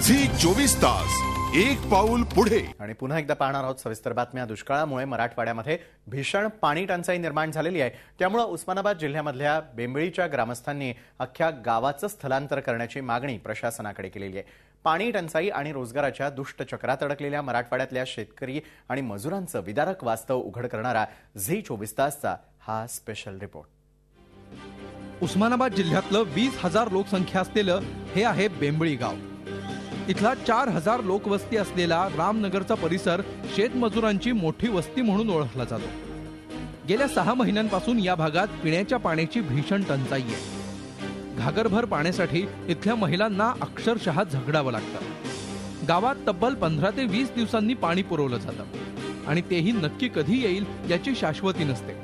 Zee 24 तास एक पाऊल पुढे। आणि पुन्हा एकदा पाहणार आहोत सविस्तर बातम्या। दुष्काळामुळे मराठवाड्यामध्ये भीषण पाणी टंचाई निर्माण झालेली आहे। त्यामुळे उस्मानाबाद जिल्ह्यामधल्या बेंबळीच्या ग्रामस्थांनी अख्ख्या गावाचं स्थलांतर करण्याची मागणी प्रशासनाकडे केलेली आहे। पाणी टंचाई आणि रोजगाराच्या दुष्ट चक्रात अडकलेल्या मराठवाड्यातल्या शेतकरी आणि मजुरांचं विदारक वास्तव उघड करणारा झी 24 तासचा हा स्पेशल रिपोर्ट। उस्मानाबाद जिल्ह्यातलं 20,000 लोकसंख्या असलेलं हे आहे बेंबळी गाव। इथला 4,000 लोकवस्ती असलेला रामनगरचा परिसर शेतमजुरांची मोठी वस्ती म्हणून ओळखला जातो। गेल्या 6 महिन्यांपासून या भागात पिण्याच्या पाण्याची भीषण टंचाई आहे। घागरभर पाण्यासाठी इथल्या महिलांना अक्षरशः झगडावं लागतं। गावात तब्बल 15 ते 20 दिवसांनी पाणी पुरवलं जातं आणि तेही नक्की कधी येईल याची शाश्वती नसते।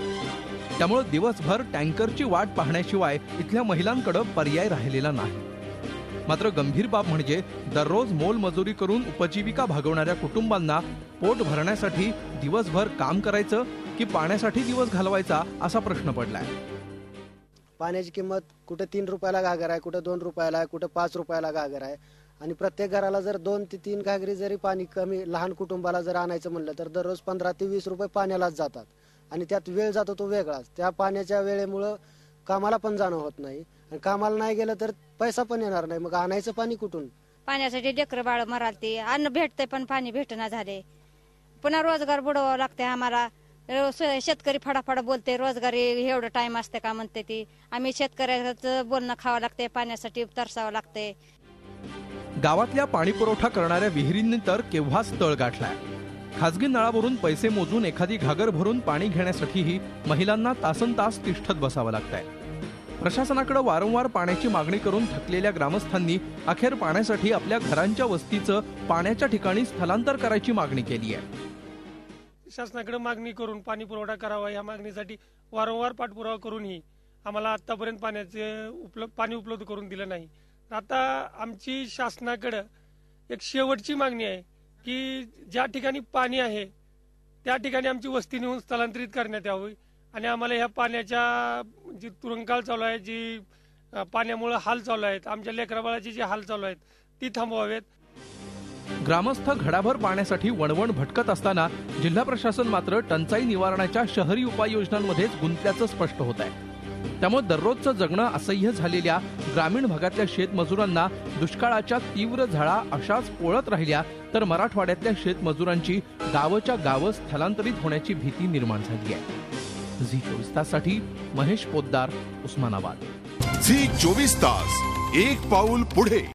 त्यामुळे दिवसभर टँकरची वाट पाहण्याशिवाय इथल्या महिलांकडे पर्याय राहिलेला नाही। मात्र गंभीर बाब म्हणजे दररोज मोलमजुरी करून उपजीविका भागवणाऱ्या कुटुंबांना पोट भरण्यासाठी दिवसभर काम करायचं की पाण्यासाठी दिवस घालवायचा असा प्रश्न पडलाय। पाण्याची किंमत कुठे 3 रुपयाला घागर आहे, कुठे 2 रुपयाला आहे, कुठे 5 रुपयाला घागर आहे आणि प्रत्येक घराला जर 2 ते 3 घागरी जरी पाणी कमी लहान कुटुंबाला जर आणायचं म्हणलं तर दररोज 15 ते 20 रुपये पाण्यालाच जातात आणि त्यात वेळ जातो तो वेगळाच। त्या पाण्याच्या वेळेमुळे कामाला पण जाणं होत नाही आणि कामाला नाही गेलं तर पैसा पण येणार नाही, मग आणायचं पाणी कुठून? पाण्यासाठी लेकरं बाळ मरालते, अन्न भेटते पण पाणी भेटना झाले। पुन्हा रोजगार बुडवावं लागते आम्हाला। शेतकरी फडाफडा बोलते रोजगारी एवढं टाइम असते का म्हणते ती। आम्ही शेतकऱ्याचं बोलणं खावं लागते, पाण्यासाठी तरसावं लागते। गावातल्या पाणी पुरवठा करणाऱ्या विहिरींनी तर केव्हाच तळ गाठलाय। खासगी नळावरून पैसे मोजून एखादी घागर भरून पाणी घेण्यासाठीही महिलांना तासनतास तिष्ठत बसावं लागतंय। प्रशासनाकडे वारंवार पाण्याची मागणी करून थकलेल्या ग्रामस्थांनी अखेर पाण्यासाठी आपल्या घरांच्या वस्तीचं पाण्याच्या ठिकाणी स्थलांतर करायची मागणी केली आहे। शासनाकडे मागणी करून पाणी पुरवठा करावा या मागणीसाठी वारंवार पाठपुरावा करूनही आम्हाला आतापर्यंत पाणी उपलब्ध करून दिलं नाही। आता आमची शासनाकडे एक शेवटची मागणी आहे की ज्या ठिकाणी पाणी आहे त्या ठिकाणी आमची वस्ती नेऊन स्थलांतरित करण्यात यावी आणि आम्हाला ह्या पाण्याच्या जी तुरंकाळ चालू आहे, जी पाण्यामुळे हाल चालू आहेत, आमच्या लेकराबाळाची जी हाल चालू आहेत ती थांबवावेत। ग्रामस्थ घडाभर पाण्यासाठी वणवण भटकत असताना जिल्हा प्रशासन मात्र टंचाई निवारणाच्या शहरी उपाययोजनांमध्येच गुंतल्याचं स्पष्ट होत आहे। त्यामुळे दररोजचं जगणं असह्य झालेल्या ग्रामीण भागातल्या शेतमजुरांना दुष्काळाच्या तीव्र झळा अशाच पोळत राहिल्या तर मराठवाड्यातल्या शेतमजुरांची गावच्या गावं स्थलांतरित होण्याची भीती निर्माण झाली आहे। झी 24 ताससाठी महेश पोद्दार, उस्मानाबाद। झी 24 तास एक पाऊल पुढे।